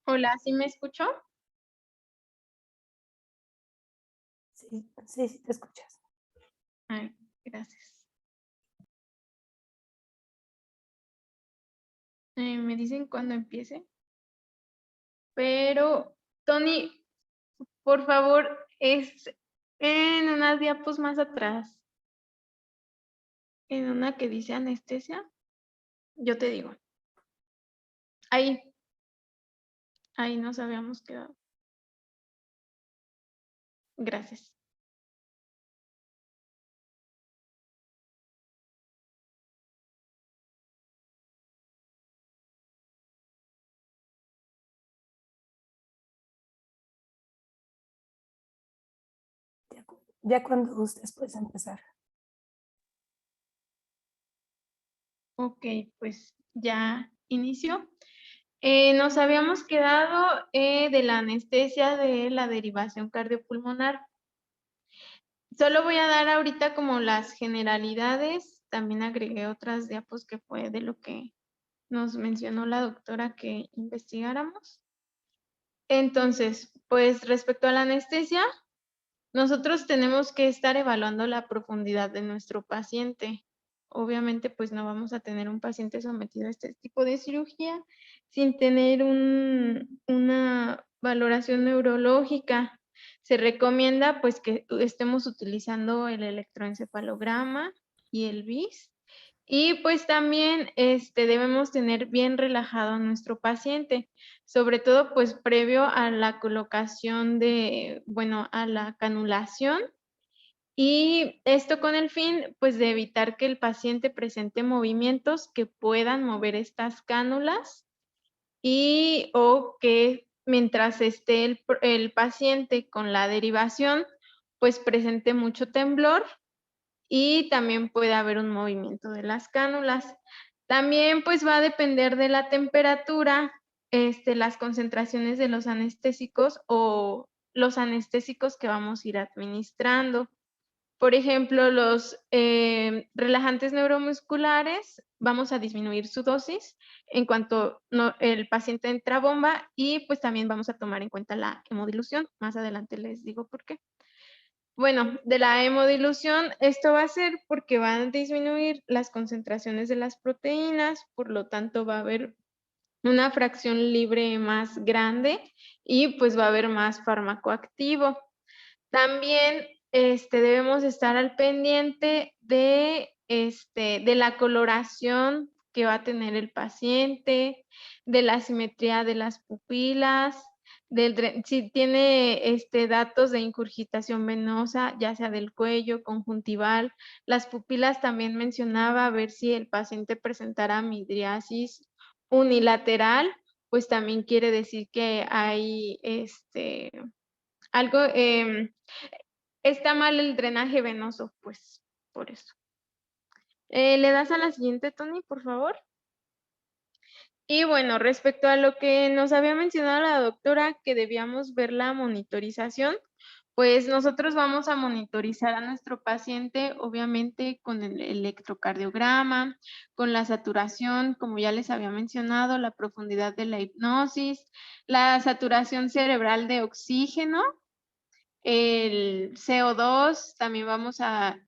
Hola, ¿sí me escuchó? Sí, sí, sí te escuchas. Ay, gracias. Me dicen cuando empiece, pero Tony, por favor, es en unas diapos más atrás, en una que dice anestesia, yo te digo, ahí, ahí nos habíamos quedado. Gracias. Ya cuando gustes puedes empezar. Ok, pues ya inició. Nos habíamos quedado de la anestesia de la derivación cardiopulmonar. Solo voy a dar ahorita como las generalidades. También agregué otras diapos que fue de lo que nos mencionó la doctora que investigáramos. Entonces, pues respecto a la anestesia, nosotros tenemos que estar evaluando la profundidad de nuestro paciente. Obviamente, pues no vamos a tener un paciente sometido a este tipo de cirugía sin tener una valoración neurológica. Se recomienda pues que estemos utilizando el electroencefalograma y el BIS. Y pues también debemos tener bien relajado a nuestro paciente, sobre todo pues previo a la colocación de, bueno, a la canulación. Y esto con el fin pues de evitar que el paciente presente movimientos que puedan mover estas cánulas y o que mientras esté el paciente con la derivación pues presente mucho temblor y también puede haber un movimiento de las cánulas. También pues va a depender de la temperatura, las concentraciones de los anestésicos o los anestésicos que vamos a ir administrando. Por ejemplo, los relajantes neuromusculares, vamos a disminuir su dosis en cuanto el paciente entra a bomba y pues también vamos a tomar en cuenta la hemodilución. Más adelante les digo por qué. Bueno, de la hemodilución, esto va a ser porque van a disminuir las concentraciones de las proteínas, por lo tanto va a haber una fracción libre más grande y pues va a haber más fármaco activo. También debemos estar al pendiente de la coloración que va a tener el paciente, de la simetría de las pupilas, si tiene datos de ingurgitación venosa, ya sea del cuello, conjuntival. Las pupilas también mencionaba a ver si el paciente presentara midriasis unilateral, pues también quiere decir que hay algo, está mal el drenaje venoso, pues por eso. ¿Le das a la siguiente, Tony, por favor? Y bueno, respecto a lo que nos había mencionado la doctora, que debíamos ver la monitorización, pues nosotros vamos a monitorizar a nuestro paciente, obviamente con el electrocardiograma, con la saturación, como ya les había mencionado, la profundidad de la hipnosis, la saturación cerebral de oxígeno, el CO2, también vamos a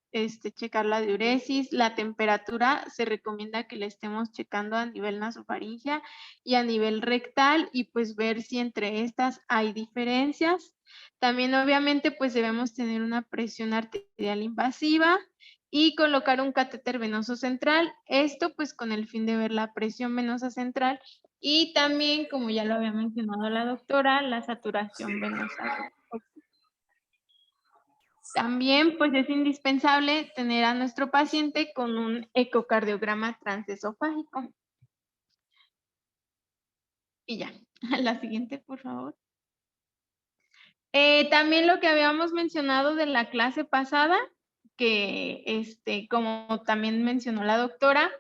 checar la diuresis, la temperatura, se recomienda que le estemos checando a nivel nasofaringea y a nivel rectal y pues ver si entre estas hay diferencias. También obviamente pues debemos tener una presión arterial invasiva y colocar un catéter venoso central, esto pues con el fin de ver la presión venosa central y también, como ya lo había mencionado la doctora, la saturación venosa de oxígeno. También, pues es indispensable tener a nuestro paciente con un ecocardiograma transesofágico. Y ya, la siguiente, por favor. También lo que habíamos mencionado de la clase pasada, que como también mencionó la doctora,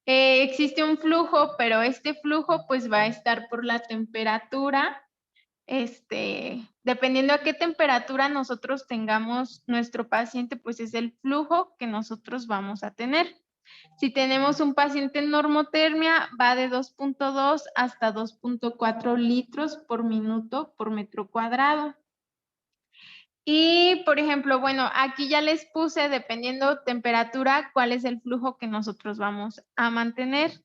existe un flujo, pero este flujo pues va a estar por la temperatura. Dependiendo a qué temperatura nosotros tengamos nuestro paciente, pues es el flujo que nosotros vamos a tener. Si tenemos un paciente en normotermia, va de 2.2 hasta 2.4 litros por minuto por metro cuadrado. Y, por ejemplo, bueno, aquí ya les puse, dependiendo temperatura, cuál es el flujo que nosotros vamos a mantener.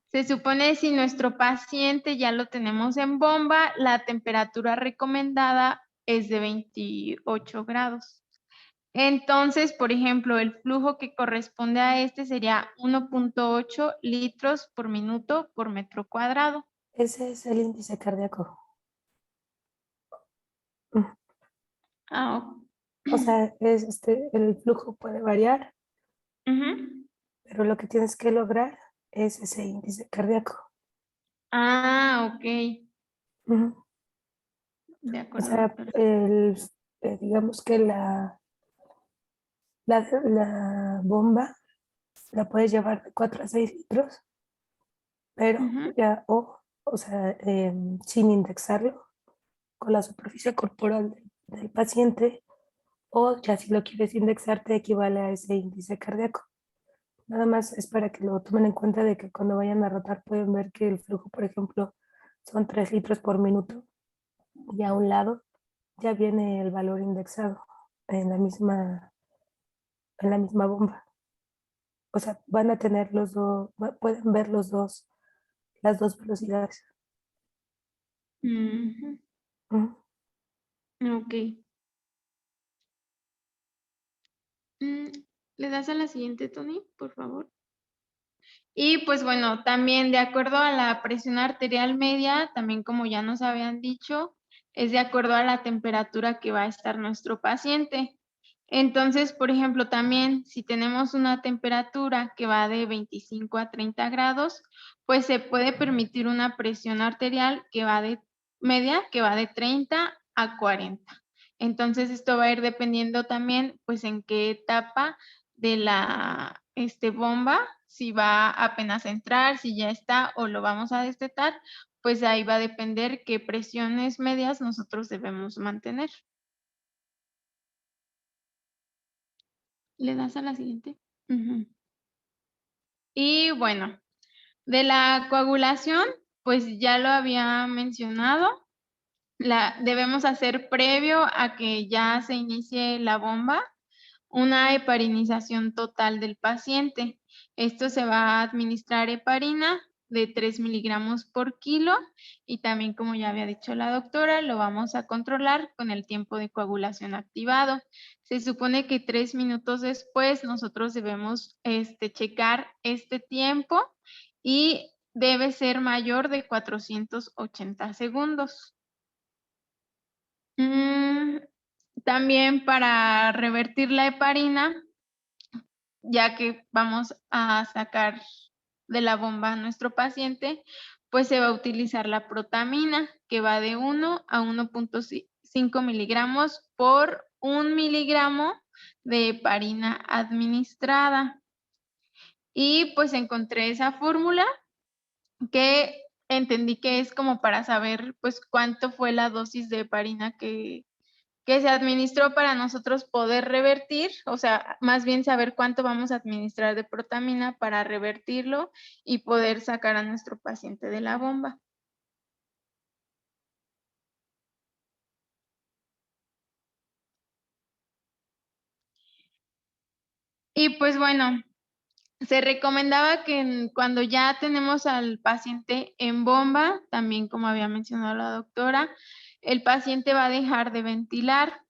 Se supone si nuestro paciente ya lo tenemos en bomba, la temperatura recomendada es de 28 grados. Entonces, por ejemplo, el flujo que corresponde a este sería 1.8 litros por minuto por metro cuadrado. Ese es el índice cardíaco. Mm. Ah, O sea, el flujo puede variar, ujú. pero lo que tienes que lograr es ese índice cardíaco. Ah, ok. Ujú. De O acuerdo, sea, doctora. digamos que la bomba la puedes llevar de 4 a 6 litros, pero Ujú. ya, o sea, sin indexarlo con la superficie corporal del paciente, o ya si lo quieres indexar, te equivale a ese índice cardíaco. Nada más es para que lo tomen en cuenta de que cuando vayan a rotar pueden ver que el flujo, por ejemplo, son 3 litros por minuto y a un lado ya viene el valor indexado en la misma bomba. O sea, van a tener los dos, pueden ver las dos velocidades. Ujú. Ujú. Ok. Mm, ¿Le das a la siguiente, Tony, por favor? Y pues bueno, también de acuerdo a la presión arterial media, también como ya nos habían dicho, es de acuerdo a la temperatura que va a estar nuestro paciente. Entonces, por ejemplo, también si tenemos una temperatura que va de 25 a 30 grados, pues se puede permitir una presión arterial que va de media, que va de 30 a 40. Entonces, esto va a ir dependiendo también, pues, en qué etapa de la bomba, si va apenas a entrar, si ya está o lo vamos a destetar, pues ahí va a depender qué presiones medias nosotros debemos mantener. ¿Le das a la siguiente? Ujú. Y bueno, de la coagulación, pues ya lo había mencionado, debemos hacer previo a que ya se inicie la bomba, una heparinización total del paciente. Esto se va a administrar heparina de 3 miligramos por kilo y también, como ya había dicho la doctora, lo vamos a controlar con el tiempo de coagulación activado. Se supone que 3 minutos después nosotros debemos checar este tiempo y debe ser mayor de 480 segundos. Mm, También para revertir la heparina, ya que vamos a sacar de la bomba a nuestro paciente, pues se va a utilizar la protamina, que va de 1 a 1.5 miligramos por 1 miligramo de heparina administrada. Y pues encontré esa fórmula que entendí que es como para saber pues cuánto fue la dosis de heparina que se administró para nosotros poder revertir, o sea, más bien saber cuánto vamos a administrar de protamina para revertirlo y poder sacar a nuestro paciente de la bomba. Y pues bueno, se recomendaba que cuando ya tenemos al paciente en bomba, también como había mencionado la doctora, el paciente va a dejar de ventilar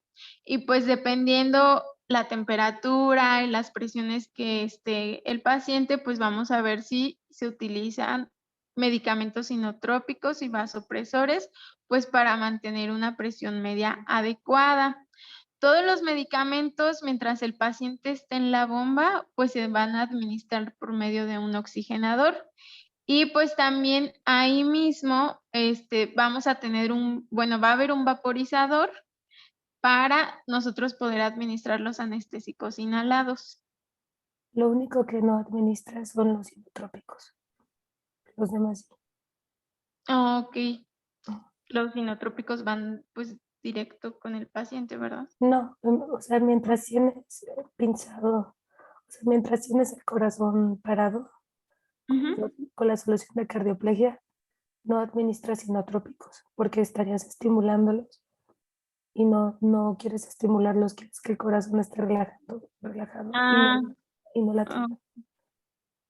y pues dependiendo la temperatura y las presiones que esté el paciente, pues vamos a ver si se utilizan medicamentos inotrópicos y vasopresores, pues para mantener una presión media adecuada. Todos los medicamentos, mientras el paciente esté en la bomba, pues se van a administrar por medio de un oxigenador. Y pues también ahí mismo vamos a tener va a haber un vaporizador para nosotros poder administrar los anestésicos inhalados. Lo único que no administra son los inotrópicos. Los demás sí. Ok, los inotrópicos van pues directo con el paciente, ¿verdad? No, o sea, mientras tienes pinchado O sea, mientras tienes el corazón parado, Ujú. con la solución de cardioplegia, no administras sinotrópicos, porque estarías estimulándolos y no quieres estimularlos, quieres que el corazón esté relajado Ah, y no ah, latiendo.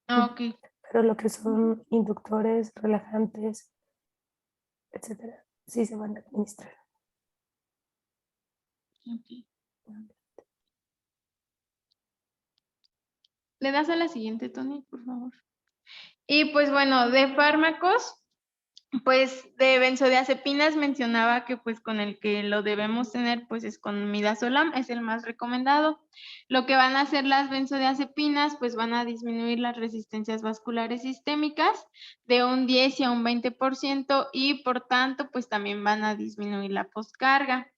ok, Pero lo que son inductores, relajantes, etcétera, sí se van a administrar. ok. ¿Le das a la siguiente, Tony, por favor? Y pues bueno, de fármacos, pues de benzodiazepinas mencionaba que pues con el que lo debemos tener pues es con midazolam, es el más recomendado. Lo que van a hacer las benzodiazepinas pues van a disminuir las resistencias vasculares sistémicas de un 10 y a un 20% y por tanto pues también van a disminuir la postcarga.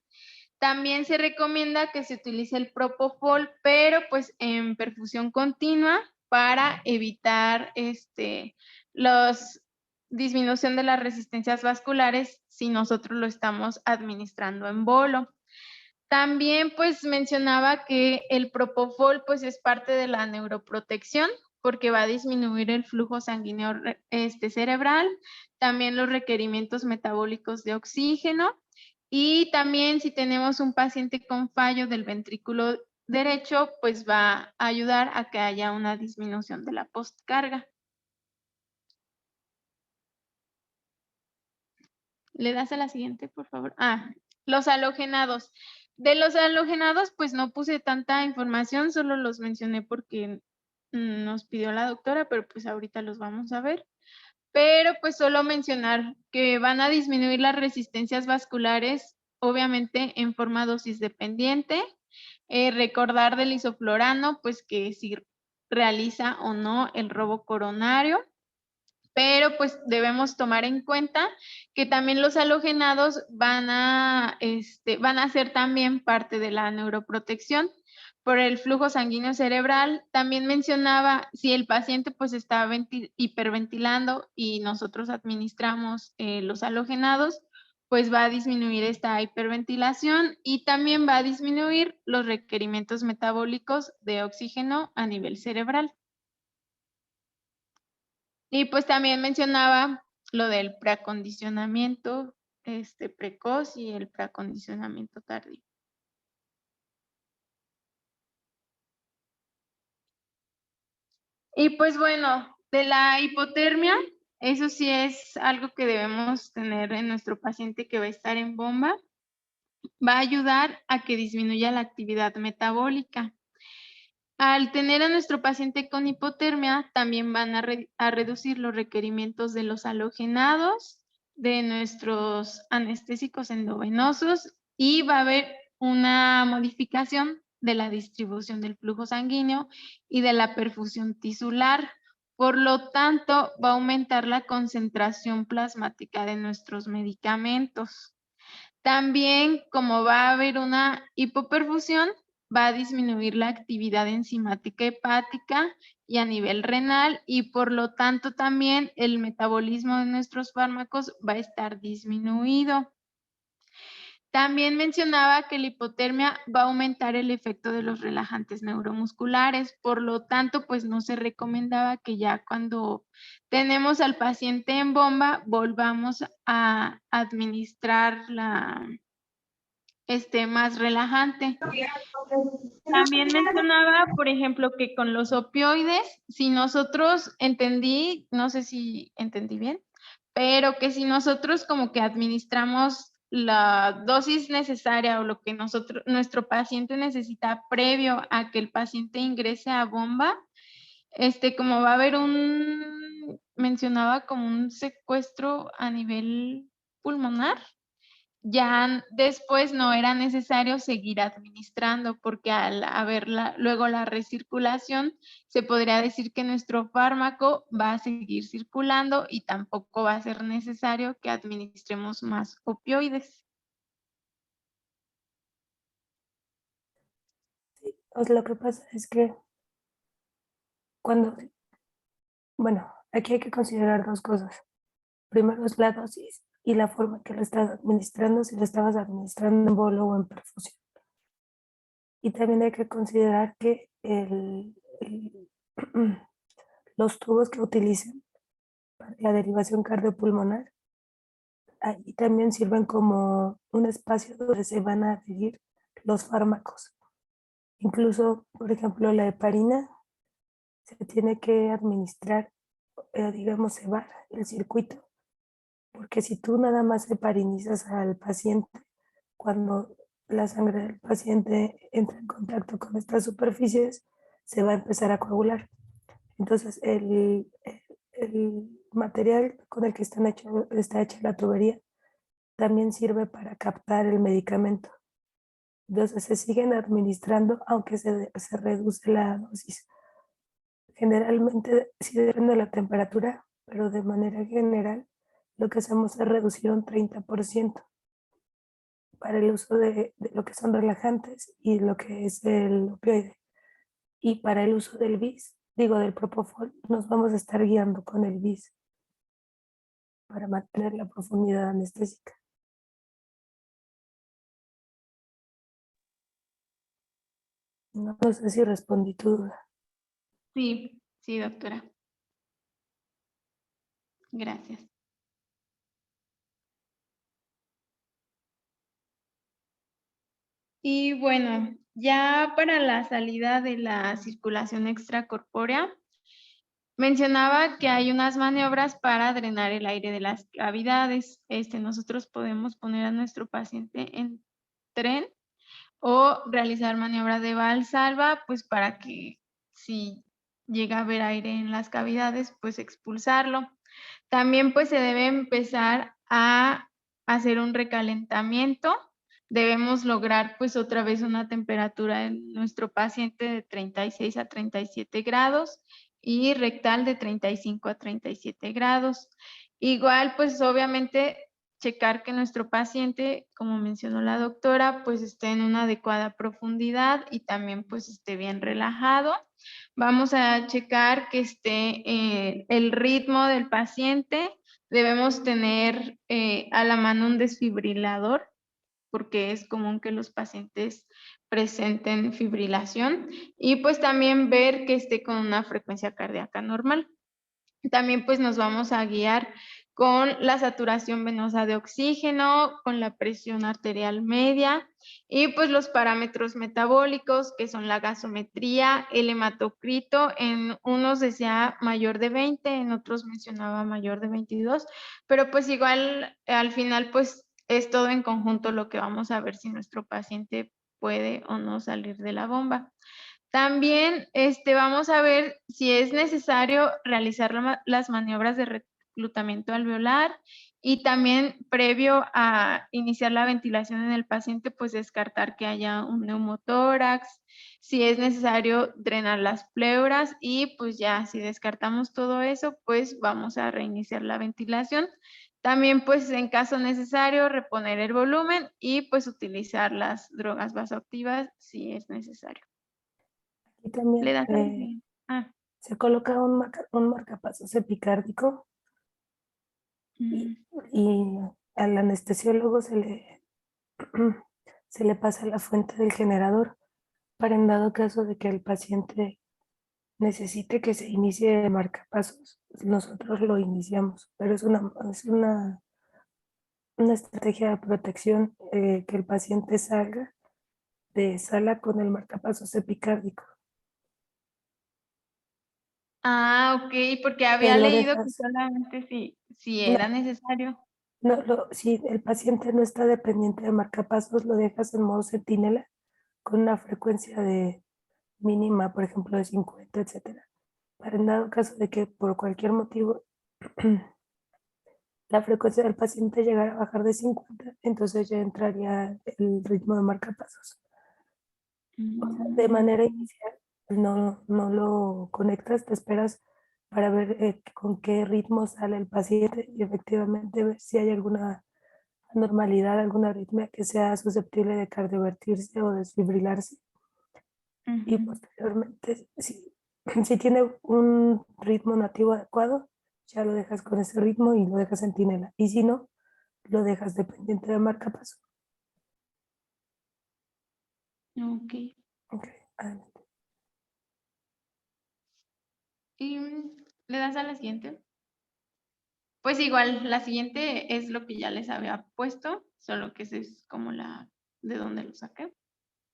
También se recomienda que se utilice el propofol, pero pues en perfusión continua para evitar los disminución de las resistencias vasculares si nosotros lo estamos administrando en bolo. También pues mencionaba que el propofol pues es parte de la neuroprotección porque va a disminuir el flujo sanguíneo cerebral, también los requerimientos metabólicos de oxígeno y también si tenemos un paciente con fallo del ventrículo derecho, pues va a ayudar a que haya una disminución de la postcarga. ¿Le das a la siguiente, por favor? Ah, los halogenados. De los halogenados, pues no puse tanta información, solo los mencioné porque nos pidió la doctora, pero pues ahorita los vamos a ver. Pero pues solo mencionar que van a disminuir las resistencias vasculares, obviamente en forma dosis dependiente. Recordar del isoflorano, pues que si realiza o no el robo coronario. Pero pues debemos tomar en cuenta que también los halogenados van a ser también parte de la neuroprotección por el flujo sanguíneo cerebral. También mencionaba si el paciente pues está hiperventilando y nosotros administramos los halogenados, pues va a disminuir esta hiperventilación y también va a disminuir los requerimientos metabólicos de oxígeno a nivel cerebral. Y pues también mencionaba lo del preacondicionamiento precoz y el preacondicionamiento tardío. Y pues bueno, de la hipotermia, eso sí es algo que debemos tener en nuestro paciente que va a estar en bomba. Va a ayudar a que disminuya la actividad metabólica. Al tener a nuestro paciente con hipotermia, también van a reducir los requerimientos de los halogenados, de nuestros anestésicos endovenosos y va a haber una modificación de la distribución del flujo sanguíneo y de la perfusión tisular. Por lo tanto, va a aumentar la concentración plasmática de nuestros medicamentos. También, como va a haber una hipoperfusión, va a disminuir la actividad enzimática hepática y a nivel renal y por lo tanto también el metabolismo de nuestros fármacos va a estar disminuido. También mencionaba que la hipotermia va a aumentar el efecto de los relajantes neuromusculares, por lo tanto, pues no se recomendaba que ya cuando tenemos al paciente en bomba volvamos a administrar más relajante. También mencionaba, por ejemplo, que con los opioides, si nosotros entendí, no sé si entendí bien, pero que si nosotros como que administramos la dosis necesaria o lo que nuestro paciente necesita previo a que el paciente ingrese a bomba, como va a haber mencionaba como un secuestro a nivel pulmonar, ya después no era necesario seguir administrando porque al haber luego la recirculación, se podría decir que nuestro fármaco va a seguir circulando y tampoco va a ser necesario que administremos más opioides. O sea, lo que pasa es que bueno, aquí hay que considerar dos cosas. Primero es la dosis y la forma que lo estás administrando, si lo estabas administrando en bolo o en perfusión. Y también hay que considerar que los tubos que utilizan para la derivación cardiopulmonar, ahí también sirven como un espacio donde se van a adherir los fármacos. Incluso, por ejemplo, la heparina se tiene que administrar, digamos, cebar el circuito, porque si tú nada más heparinizas al paciente, cuando la sangre del paciente entra en contacto con estas superficies, se va a empezar a coagular. Entonces, el material con el que está hecha la tubería también sirve para captar el medicamento. Entonces, se siguen administrando, aunque se reduce la dosis. Generalmente, sí depende de la temperatura, pero de manera general, lo que hacemos es reducir un 30% para el uso de lo que son relajantes y lo que es el opioide. Y para el uso del BIS, del Propofol, nos vamos a estar guiando con el BIS para mantener la profundidad anestésica. No sé si respondí tu duda. Sí, sí, doctora. Gracias. Y bueno, ya para la salida de la circulación extracorpórea, mencionaba que hay unas maniobras para drenar el aire de las cavidades. Nosotros podemos poner a nuestro paciente en tren o realizar maniobra de valsalva, pues para que si llega a haber aire en las cavidades, pues expulsarlo. También pues se debe empezar a hacer un recalentamiento. Debemos lograr pues otra vez una temperatura en nuestro paciente de 36 a 37 grados y rectal de 35 a 37 grados. Igual pues obviamente checar que nuestro paciente, como mencionó la doctora, pues esté en una adecuada profundidad y también pues esté bien relajado. Vamos a checar que esté el ritmo del paciente. Debemos tener a la mano un desfibrilador, porque es común que los pacientes presenten fibrilación. Y pues también ver que esté con una frecuencia cardíaca normal. También pues nos vamos a guiar con la saturación venosa de oxígeno, con la presión arterial media y pues los parámetros metabólicos que son la gasometría, el hematocrito, en unos decía mayor de 20, en otros mencionaba mayor de 22, pero pues igual al final pues es todo en conjunto lo que vamos a ver si nuestro paciente puede o no salir de la bomba. También vamos a ver si es necesario realizar las maniobras de reclutamiento alveolar y también previo a iniciar la ventilación en el paciente, pues descartar que haya un neumotórax, si es necesario drenar las pleuras y pues ya si descartamos todo eso, pues vamos a reiniciar la ventilación. También pues en caso necesario reponer el volumen y pues utilizar las drogas vasoactivas si es necesario. Y Le también das al... Ah. se coloca un marcapasos epicárdico y, Mm. y al anestesiólogo se le pasa la fuente del generador para en dado caso de que el paciente necesite que se inicie el marcapasos, nosotros lo iniciamos, pero una estrategia de protección que el paciente salga de sala con el marcapasos epicárdico. Ah, ok, porque Que había lo leído que dejas, solamente si no, era necesario. no, si el paciente no está dependiente de marcapasos, lo dejas en modo centinela con una frecuencia de mínima, por ejemplo, de 50, etcétera. Para en dado caso de que por cualquier motivo la frecuencia del paciente llegara a bajar de 50, entonces ya entraría el ritmo de marcapasos. O sea, de Mm, manera inicial no lo conectas, te esperas para ver con qué ritmo sale el paciente y efectivamente ver si hay alguna anormalidad, alguna arritmia que sea susceptible de cardiovertirse o desfibrilarse. Y ujú. posteriormente, si tiene un ritmo nativo adecuado, ya lo dejas con ese ritmo y lo dejas centinela. Y si no, lo dejas dependiente de marcapaso. Ok. Ok, adelante. Y le das a la siguiente. Pues igual, la siguiente es lo que ya les había puesto, solo que esa es como la de donde lo saqué.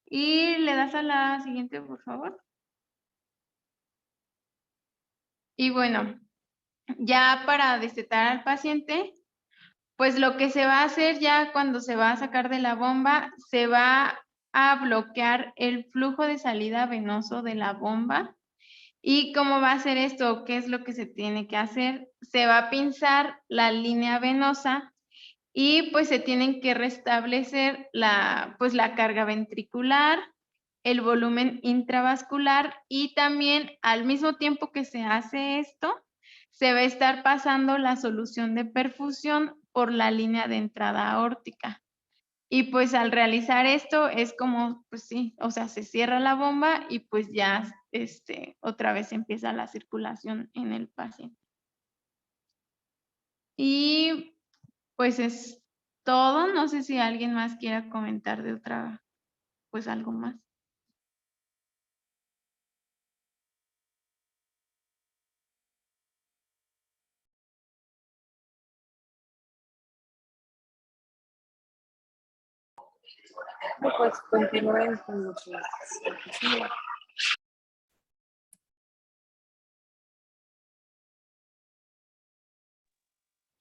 Y le das a la siguiente, por favor. Y bueno, ya para destetar al paciente, pues lo que se va a hacer ya cuando se va a sacar de la bomba, se va a bloquear el flujo de salida venoso de la bomba. ¿Y cómo va a hacer esto? ¿Qué es lo que se tiene que hacer? Se va a pinzar la línea venosa y pues se tienen que restablecer pues la carga ventricular, el volumen intravascular y también al mismo tiempo que se hace esto, se va a estar pasando la solución de perfusión por la línea de entrada aórtica. Y pues al realizar esto es como, pues sí, o sea, se cierra la bomba y pues ya otra vez empieza la circulación en el paciente. Y pues es todo. No sé si alguien más quiera comentar de otra, pues algo más. Pues continúen con lo que sigue.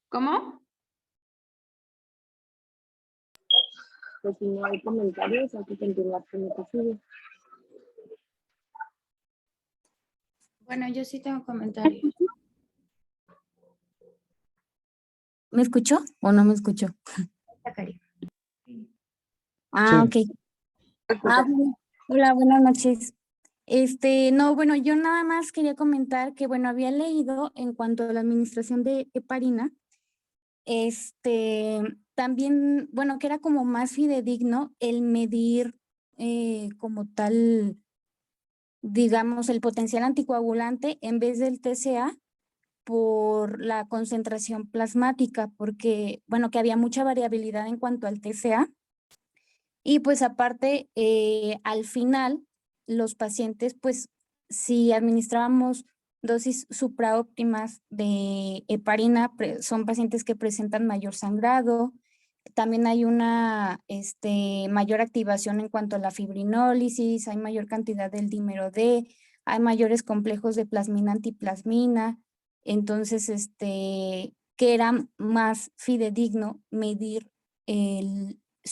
¿Cómo? Pues si no hay comentarios, hay que continuar con lo que sigue. Bueno, yo sí tengo comentarios. ¿Me escuchó o no me escuchó? Ah, Sí. ok. Bueno. Hola, buenas noches. No, bueno, yo nada más quería comentar que, bueno, había leído en cuanto a la administración de heparina, también, bueno, que era como más fidedigno el medir como tal, digamos, el potencial anticoagulante en vez del TCA por la concentración plasmática, porque, bueno, que había mucha variabilidad en cuanto al TCA. Y pues aparte, al final, los pacientes, pues si administrábamos dosis supraóptimas de heparina, son pacientes que presentan mayor sangrado. También hay una mayor activación en cuanto a la fibrinólisis, hay mayor cantidad del dímero D, hay mayores complejos de plasmina antiplasmina. Entonces, que era más fidedigno medir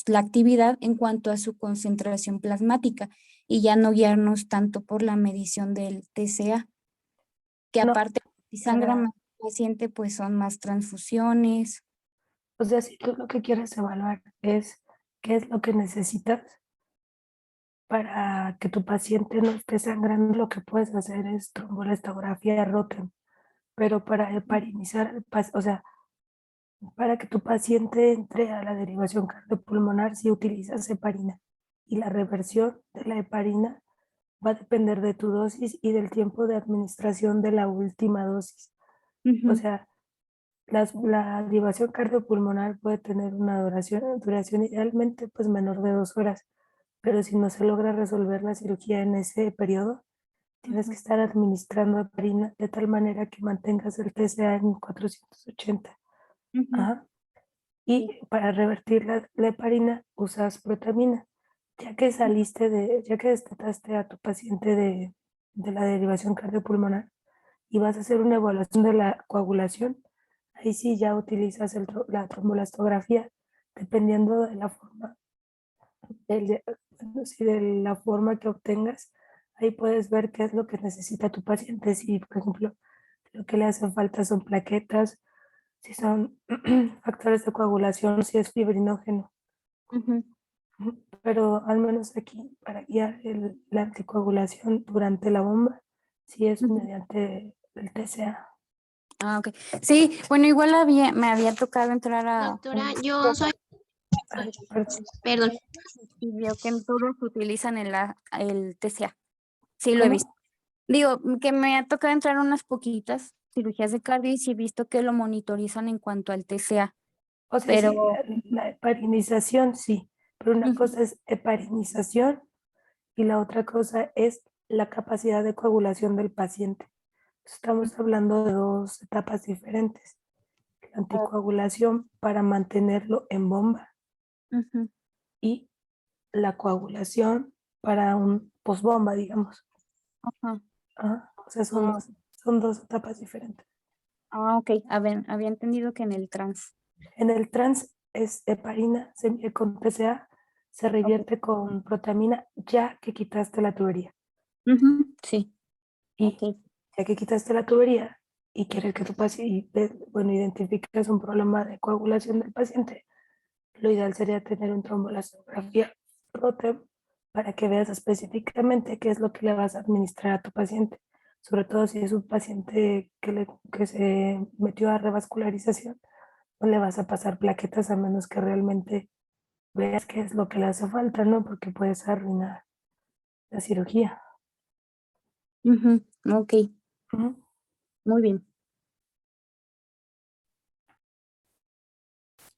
la actividad en cuanto a su concentración plasmática y ya no guiarnos tanto por la medición del TCA, que No, aparte si sangra más el paciente, pues son más transfusiones. o sea, si tú lo que quieres evaluar es qué es lo que necesitas para que tu paciente no esté sangrando, lo que puedes hacer es tromboelastografía Rotem, pero para heparinizar al paciente, o sea, para que tu paciente entre a la derivación cardiopulmonar, si utilizas heparina y la reversión de la heparina va a depender de tu dosis y del tiempo de administración de la última dosis. O sea, la derivación cardiopulmonar puede tener una duración idealmente pues menor de 2 horas, pero si no se logra resolver la cirugía en ese periodo, tienes que estar administrando heparina de tal manera que mantengas el TCA en 480. Ajá. Y para revertir la heparina usas protamina. Ya que destetaste a tu paciente de la derivación cardiopulmonar y vas a hacer una evaluación de la coagulación, ahí sí ya utilizas la trombolastografía, dependiendo de la forma, bueno, sí, de la forma que obtengas, ahí puedes ver qué es lo que necesita tu paciente. Si, por ejemplo, lo que le hacen falta son plaquetas, si son factores de coagulación, si es fibrinógeno. Pero al menos aquí, para guiar la anticoagulación durante la bomba, si es mediante el TCA. Ah, ok. Sí, bueno, igual me había tocado entrar a... Doctora, yo soy, perdón, Y veo que en todos utilizan el TCA. Sí, lo he ¿Cómo? visto. Digo, que me ha tocado entrar a unas poquitas cirugías de cardio y sí he visto que lo monitorizan en cuanto al TCA. O sea, Pero, sí, la heparinización, sí, pero una cosa es heparinización y la otra cosa es la capacidad de coagulación del paciente. Estamos hablando de dos etapas diferentes. La anticoagulación para mantenerlo en bomba Ujú, y la coagulación para un posbomba, digamos. ajá. O sea, Ah, son dos etapas diferentes. ok. Había entendido que en el trans. En el trans es heparina, con TCA, se Ok. revierte con protamina ya que quitaste la tubería. Ujú, sí, Y ok. ya que quitaste la tubería y quieres que tu paciente, bueno, identifiques un problema de coagulación del paciente, lo ideal sería tener un trombolastografía Rotem para que veas específicamente qué es lo que le vas a administrar a tu paciente, sobre todo si es un paciente que se metió a revascularización, no le vas a pasar plaquetas a menos que realmente veas qué es lo que le hace falta, ¿no? Porque puedes arruinar la cirugía. Ujú, ok, Ujú. muy bien.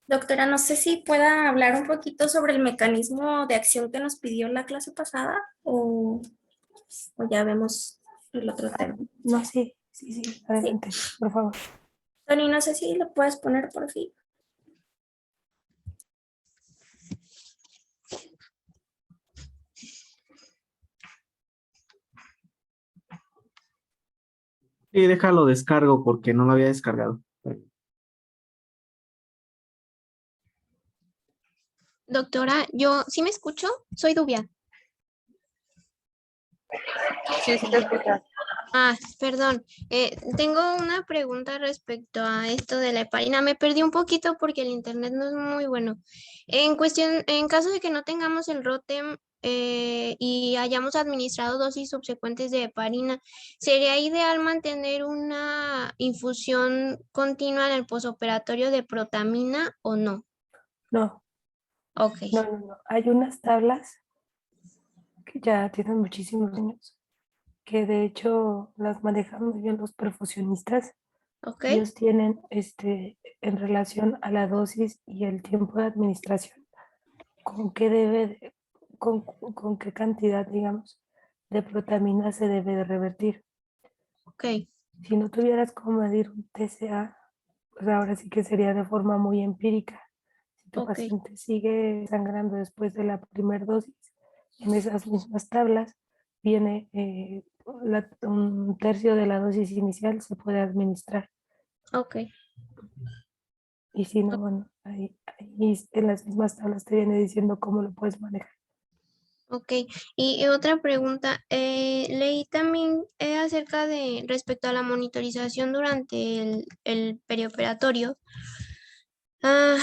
Doctora, no sé si pueda hablar un poquito sobre el mecanismo de acción que nos pidió la clase pasada o ya vemos el otro tema. No, sí, Sí, adelante, por favor. Tony, no sé si lo puedes poner por fin. Sí, déjalo descargo porque no lo había descargado. Doctora, ¿sí me escucho? Soy Dubia. Sí, sí, te escuchas. Ah, perdón. Tengo una pregunta respecto a esto de la heparina. Me perdí un poquito porque el internet no es muy bueno. En caso de que no tengamos el ROTEM y hayamos administrado dosis subsecuentes de heparina, ¿sería ideal mantener una infusión continua en el posoperatorio de protamina o no? No, Ok, no. Hay unas tablas que ya tienen muchísimos años, que de hecho las manejan muy bien los perfusionistas. ok, Ellos tienen en relación a la dosis y el tiempo de administración, con qué con qué cantidad, digamos, de protamina se debe de revertir. ok, Si no tuvieras cómo medir un TCA, pues ahora sí que sería de forma muy empírica. Si tu ok, paciente sigue sangrando después de la primera dosis, en esas mismas tablas viene un tercio de la dosis inicial se puede administrar. ok. Y si no, bueno, ahí en las mismas tablas te viene diciendo cómo lo puedes manejar. Ok, y otra pregunta, leí también acerca de respecto a la monitorización durante el perioperatorio. Ah,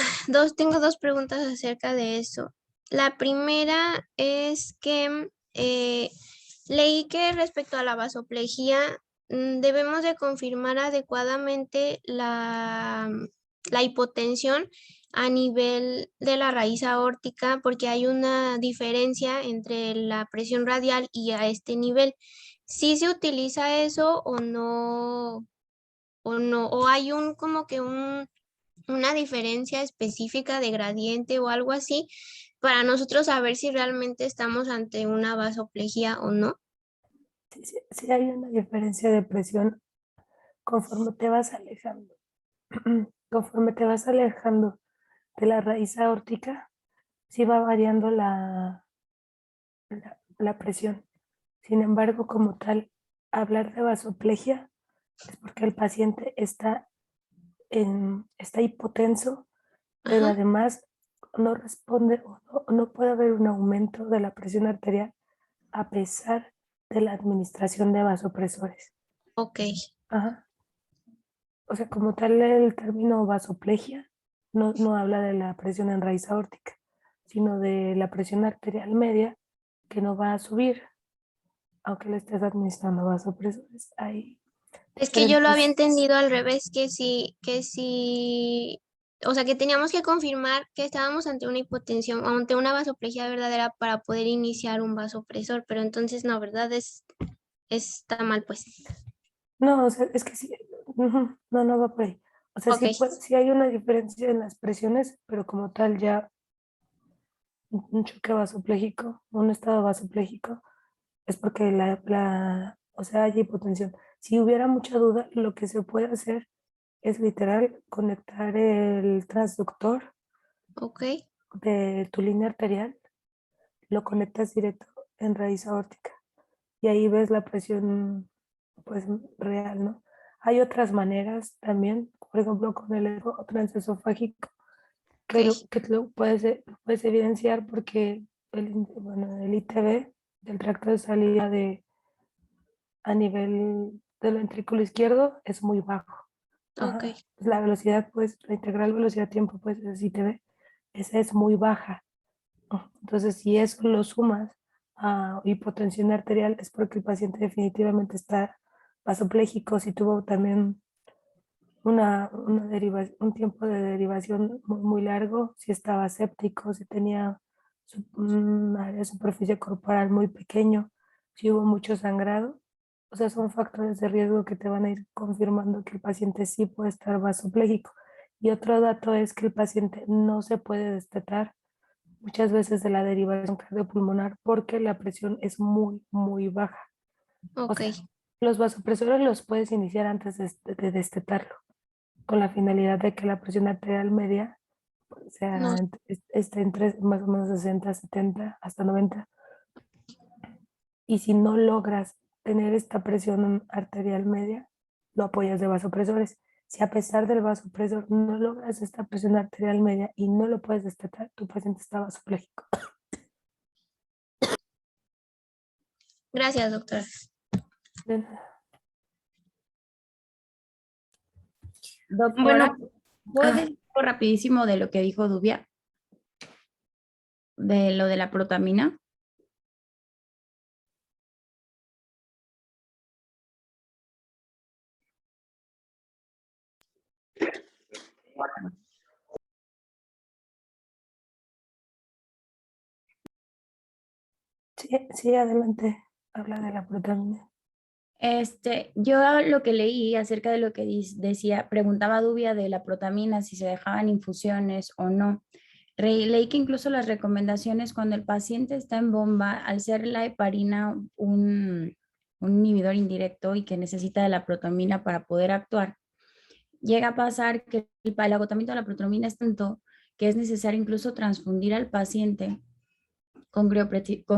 tengo dos preguntas acerca de eso. La primera es que leí que respecto a la vasoplejía debemos de confirmar adecuadamente la hipotensión a nivel de la raíz aórtica porque hay una diferencia entre la presión radial y a este nivel. ¿Sí se utiliza eso o no? ¿O hay como que una diferencia específica de gradiente o algo así para nosotros saber si realmente estamos ante una vasoplejía o no? Sí hay una diferencia de presión conforme te vas alejando. Conforme te vas alejando de la raíz aórtica, sí va variando la presión. Sin embargo, como tal, hablar de vasoplegia es porque el paciente está hipotenso, pero Ajá, además no responde o no puede haber un aumento de la presión arterial a pesar de la administración de vasopresores. ok, Ajá. O sea, como tal, el término vasoplegia no habla de la presión en raíz aórtica, sino de la presión arterial media que no va a subir, aunque le estés administrando vasopresores. Hay es que yo lo había diferentes. entendido al revés, que sí, o sea, que teníamos que confirmar que estábamos ante una hipotensión, ante una vasoplejía verdadera para poder iniciar un vasopresor, pero entonces no, ¿verdad? Está mal, pues. No, o sea, es que sí, no va por ahí. O sea, Ok, sí hay una diferencia en las presiones, pero como tal ya un choque vasopléjico, un estado vasopléjico, es porque o sea, hay hipotensión. Si hubiera mucha duda, lo que se puede hacer es literal conectar el transductor Ok, de tu línea arterial, lo conectas directo en raíz aórtica y ahí ves la presión pues real, ¿no? Hay otras maneras también, por ejemplo, con el eco transesofágico, ok, que lo puedes evidenciar porque bueno, el ITB del tracto de salida a nivel del ventrículo izquierdo es muy bajo. ok, Ajá. Pues la velocidad, pues, la integral velocidad-tiempo, pues, es ITB, esa es muy baja. Entonces, si eso lo sumas a hipotensión arterial, es porque el paciente definitivamente está vasopléjico, si tuvo también un tiempo de derivación muy largo, si estaba séptico, si tenía un área de superficie corporal muy pequeño, si hubo mucho sangrado. O sea, son factores de riesgo que te van a ir confirmando que el paciente sí puede estar vasopléjico. Y otro dato es que el paciente no se puede destetar muchas veces de la derivación cardiopulmonar porque la presión es muy, muy baja. O ok. sea, los vasopresores los puedes iniciar antes de destetarlo, con la finalidad de que la presión arterial media No, sea, esté entre más o menos 60, 70, hasta 90. Y si no logras tener esta presión arterial media, lo apoyas de vasopresores. Si a pesar del vasopresor no logras esta presión arterial media y no lo puedes destetar, tu paciente está vasopléjico. gracias, doctora. De nada. Doctora, Bueno, ¿puedo decir algo rapidísimo de lo que dijo Dubia? De lo de la protamina. Sí, sí, adelante. Habla de la protamina. Yo lo que leí acerca de lo que decía, preguntaba Dubia de la protamina, si se dejaban infusiones o no. Leí que incluso las recomendaciones cuando el paciente está en bomba, al ser la heparina un inhibidor indirecto y que necesita de la protamina para poder actuar, llega a pasar que el agotamiento de la protamina es tanto que es necesario incluso transfundir al paciente con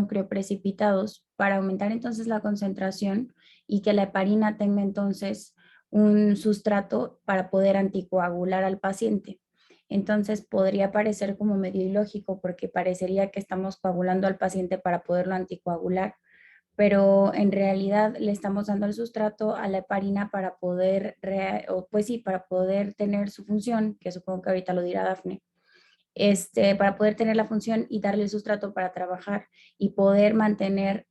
crioprecipitados para aumentar entonces la concentración y que la heparina tenga entonces un sustrato para poder anticoagular al paciente. Entonces podría parecer como medio ilógico porque parecería que estamos coagulando al paciente para poderlo anticoagular, pero en realidad le estamos dando el sustrato a la heparina para poder, pues sí, para poder tener su función, que supongo que ahorita lo dirá Dafne, para poder tener la función y darle el sustrato para trabajar y poder mantener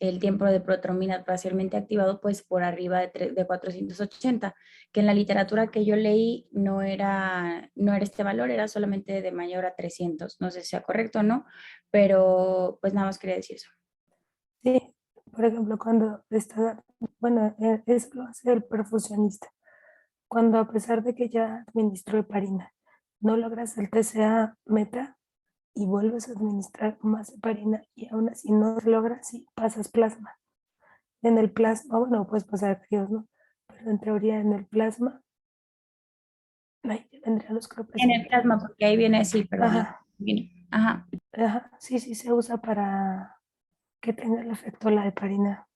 el tiempo de protromina parcialmente activado pues por arriba de 480, que en la literatura que yo leí no era este valor, era solamente de mayor a 300. No sé si sea correcto o no, pero pues nada más quería decir eso. Sí, por ejemplo, cuando está, bueno, eso lo hace el perfusionista. Cuando a pesar de que ya administró heparina, no logras el TCA meta y vuelves a administrar más heparina y aún así no se logra, sí, pasas plasma. En el plasma, bueno, puedes pasar fríos, ¿no? Pero en teoría en el plasma, ahí vendrían los En el croprecipitados. plasma, porque ahí viene, sí, perdón. Ajá, Viene, ajá. ajá, sí, sí, se usa para que tenga el efecto la heparina.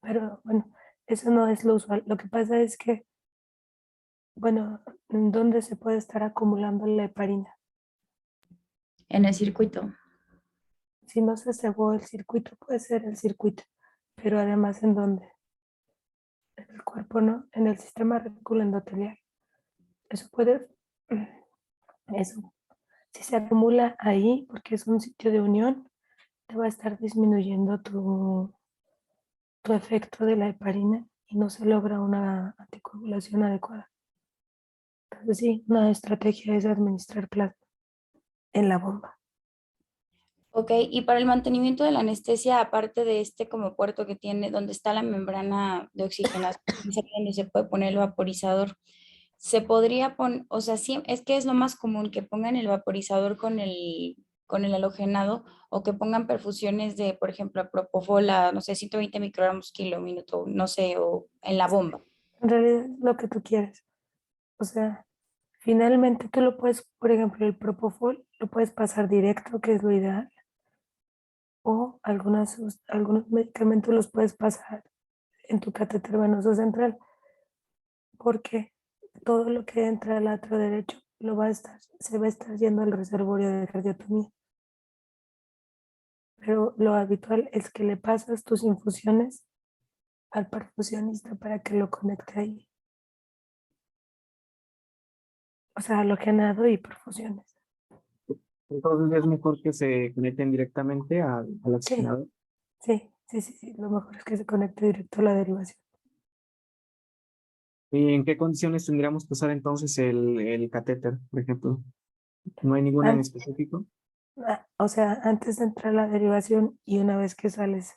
Pero bueno, eso no es lo usual. Lo que pasa es que, bueno, ¿en dónde se puede estar acumulando la heparina? En el circuito. Si no se cebó el circuito, puede ser el circuito, pero además en dónde, en el cuerpo, ¿no? En el sistema retículo endotelial. Eso puede, eso, si se acumula ahí, porque es un sitio de unión, te va a estar disminuyendo tu efecto de la heparina y no se logra una anticoagulación adecuada. Entonces sí, una estrategia es administrar plasma en la bomba. Ok, y para el mantenimiento de la anestesia, aparte de este como puerto que tiene, donde está la membrana de oxigenación, es ahí donde se puede poner el vaporizador, se podría poner, o sea, sí, es que es lo más común que pongan el vaporizador con el halogenado o que pongan perfusiones de, por ejemplo, propofol a, no sé, 120 microgramos kilo minuto, no sé, o en la bomba. En realidad es lo que tú quieres. O sea, finalmente tú lo puedes, por ejemplo, el propofol lo puedes pasar directo, que es lo ideal, o algunos medicamentos los puedes pasar en tu catéter venoso central, porque todo lo que entra al atrio derecho se va a estar yendo al reservorio de cardiotomía. Pero lo habitual es que le pasas tus infusiones al perfusionista para que lo conecte ahí. O sea, halogenado y perfusiones. Entonces es mejor que se conecten directamente al Sí, oxigenador. sí. Lo mejor es que se conecte directo a la derivación. ¿Y en qué condiciones tendríamos que usar entonces el catéter, por ejemplo? ¿No hay ninguna en An- específico? O sea, antes de entrar a la derivación y una vez que sales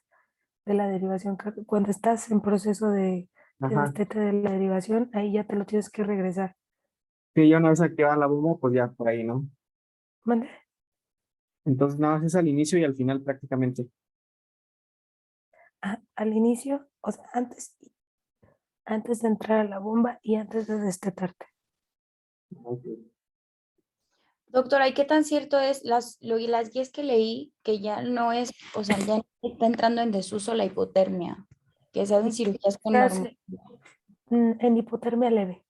de la derivación, cuando estás en proceso de Ajá. destete de la derivación, ahí ya te lo tienes que regresar. Que ya una vez activada la bomba, pues ya por ahí, ¿no? Mande. Entonces nada más es al inicio y al final prácticamente. Al inicio, o sea, antes de entrar a la bomba y antes de destetarte. Ok. Doctora, ¿y qué tan cierto es las guías que leí que ya no es, o sea, ya está entrando en desuso la hipotermia, que se hacen cirugías con Se normal? hace en hipotermia leve.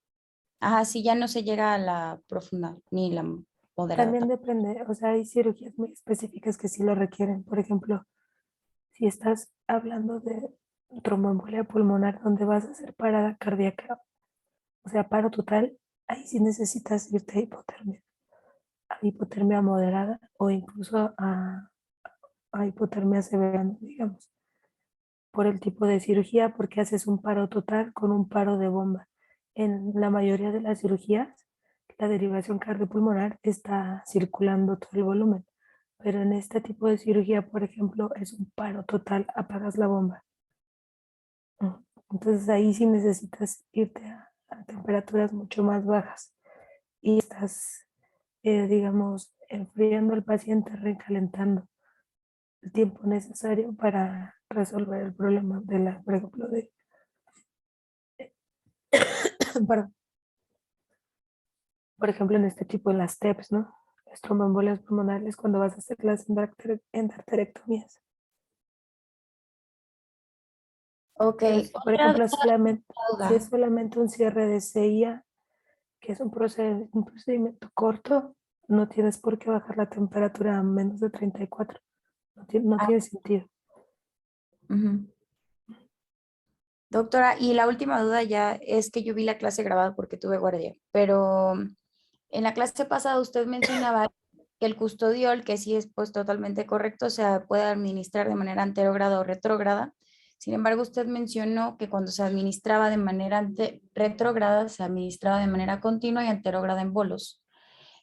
Ajá, sí, ya no se llega a la profunda ni la moderada. También depende, o sea, hay cirugías muy específicas que sí lo requieren. Por ejemplo, si estás hablando de tromboembolia pulmonar donde vas a hacer parada cardíaca, o sea, paro total, ahí sí necesitas irte a hipotermia moderada o incluso a hipotermia severa, ¿no? Digamos, por el tipo de cirugía, porque haces un paro total con un paro de bomba. En la mayoría de las cirugías, la derivación cardiopulmonar está circulando todo el volumen, pero en este tipo de cirugía, por ejemplo, es un paro total, apagas la bomba. Mm. Entonces ahí sí necesitas irte a temperaturas mucho más bajas y estás, digamos, enfriando al paciente, recalentando el tiempo necesario para resolver el problema por ejemplo, perdón, por ejemplo, en este tipo de las TEPS, ¿no? Las tromboembolias pulmonares cuando vas a hacer las endarterectomías. Ok, Pero si, por otra ejemplo, si es duda. solamente un cierre de CIA, que es un procedimiento corto, no tienes por qué bajar la temperatura a menos de 34. No Ah, tiene sentido. ujú. Doctora, y la última duda ya es que yo vi la clase grabada porque tuve guardia, pero en la clase pasada usted mencionaba que el custodiol, que sí es pues totalmente correcto, se puede administrar de manera anterógrada o retrógrada. Sin embargo, usted mencionó que cuando se administraba de manera retrógrada, se administraba de manera continua y anterógrada en bolos.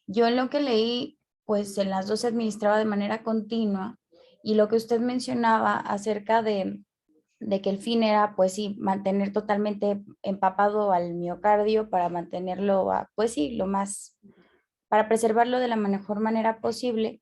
Yo en lo que leí, pues en las dos se administraba de manera continua y lo que usted mencionaba acerca de que el fin era, pues sí, mantener totalmente empapado al miocardio para mantenerlo, pues sí, lo más, para preservarlo de la mejor manera posible.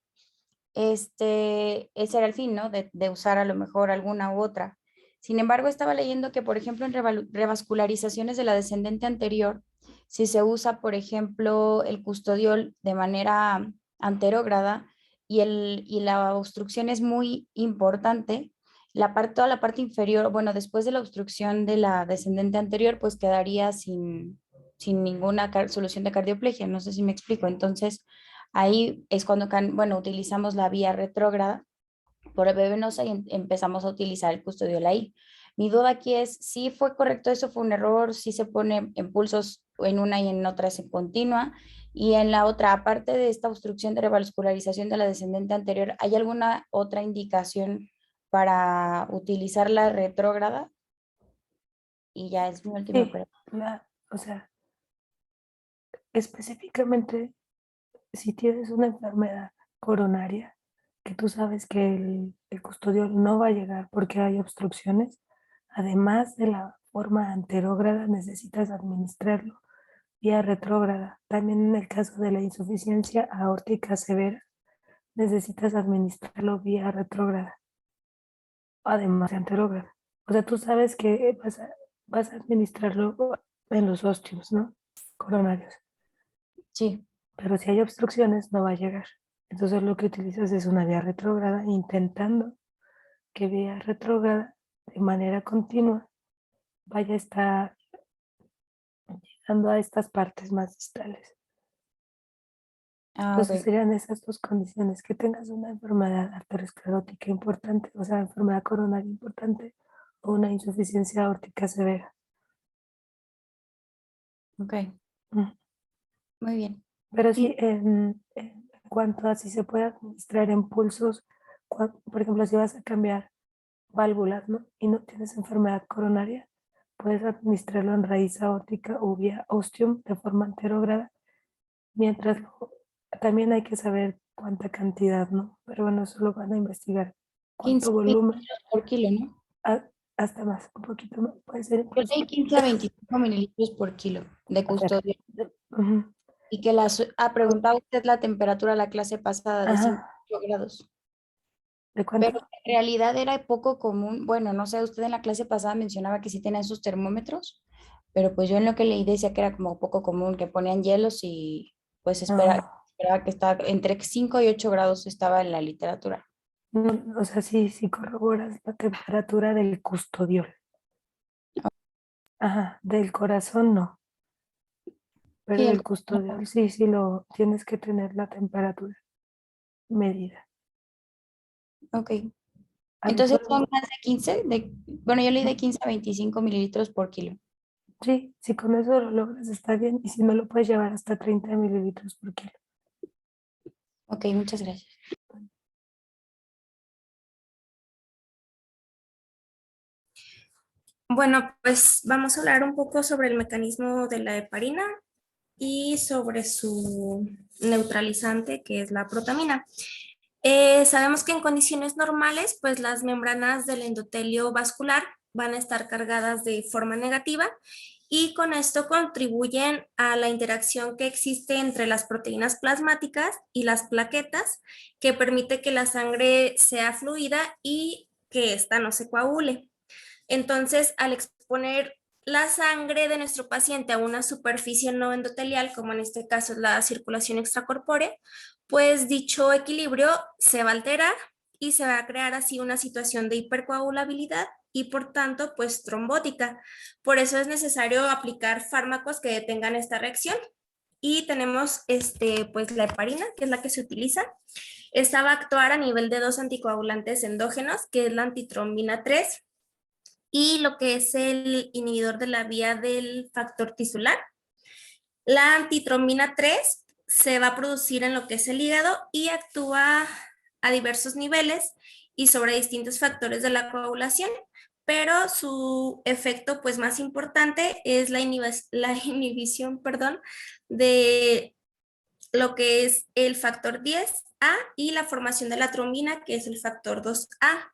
Ese era el fin, ¿no? De usar a lo mejor alguna u otra. Sin embargo, estaba leyendo que, por ejemplo, en revascularizaciones de la descendente anterior, si se usa, por ejemplo, el custodiol de manera anterógrada y la obstrucción es muy importante, toda la parte inferior, bueno, después de la obstrucción de la descendente anterior, pues quedaría sin ninguna solución de cardioplegia. No sé si me explico. Entonces, ahí es cuando, bueno, utilizamos la vía retrógrada por el venosa y empezamos a utilizar el custodiol ahí. Mi duda aquí es si fue correcto eso, fue un error, si se pone en pulsos en una y en otra es en continua. Y en la otra, aparte de esta obstrucción de revascularización de la descendente anterior, ¿hay alguna otra indicación para utilizar la retrógrada? Y ya es mi última Sí, pregunta. o sea, específicamente si tienes una enfermedad coronaria, que tú sabes que el custodiol no va a llegar porque hay obstrucciones, además de la forma anterógrada, necesitas administrarlo vía retrógrada. También en el caso de la insuficiencia aórtica severa, necesitas administrarlo vía retrógrada, además de anterógrada. O sea, tú sabes que vas a administrarlo en los ósteos, ¿no? Coronarios. Sí. Pero si hay obstrucciones, no va a llegar. Entonces lo que utilizas es una vía retrógrada, intentando que vía retrógrada de manera continua vaya a estar llegando a estas partes más distales. Ah, Entonces ok. serían esas dos condiciones: que tengas una enfermedad arteriosclerótica importante, o sea, enfermedad coronaria importante, o una insuficiencia aórtica severa. Ok, Mm. muy bien. Pero sí, en cuanto a si se puede administrar en pulsos, por ejemplo, si vas a cambiar válvulas, ¿no? Y no tienes enfermedad coronaria, puedes administrarlo en raíz aórtica o vía ostium de forma anterógrada, mientras también hay que saber cuánta cantidad, ¿no? Pero bueno, eso lo van a investigar. 15 Cuánto volumen, por kilo, ¿no? hasta más, un poquito más, puede ser Yo incluso. leí 15 a 25 mililitros por kilo de A ver, custodia. ujú, Y que preguntaba usted la temperatura la clase pasada de 5 ajá, grados. ¿de Pero cuánto? en realidad era poco común. Bueno, no sé, usted en la clase pasada mencionaba que sí tenían sus termómetros, pero pues yo en lo que leí decía que era como poco común, que ponían hielos y pues No, esperaba que estaba entre 5 y 8 grados estaba en la literatura. no, o sea, sí corroboras la temperatura del custodiol. Ajá, del corazón no, pero Sí, del custodiol sí lo tienes que tener la temperatura medida. ok. Entonces son Habitualmente, más de 15, bueno, yo leí de 15 a 25 mililitros por kilo. sí, si con eso lo logras está bien, y si no lo puedes llevar hasta 30 mililitros por kilo. Ok, muchas gracias. Bueno, pues vamos a hablar un poco sobre el mecanismo de la heparina y sobre su neutralizante, que es la protamina. Sabemos que en condiciones normales, pues las membranas del endotelio vascular van a estar cargadas de forma negativa y con esto contribuyen a la interacción que existe entre las proteínas plasmáticas y las plaquetas, que permite que la sangre sea fluida y que ésta no se coagule. Entonces, al exponer la sangre de nuestro paciente a una superficie no endotelial, como en este caso es la circulación extracorpórea, pues dicho equilibrio se va a alterar y se va a crear así una situación de hipercoagulabilidad y por tanto, pues trombótica. Por eso es necesario aplicar fármacos que detengan esta reacción. Y tenemos pues la heparina, que es la que se utiliza. Esta va a actuar a nivel de dos anticoagulantes endógenos, que es la antitrombina 3 y lo que es el inhibidor de la vía del factor tisular. La antitrombina 3 se va a producir en lo que es el hígado y actúa a diversos niveles y sobre distintos factores de la coagulación, pero su efecto pues más importante es la inhibición, de lo que es el factor 10A y la formación de la trombina, que es el factor 2A.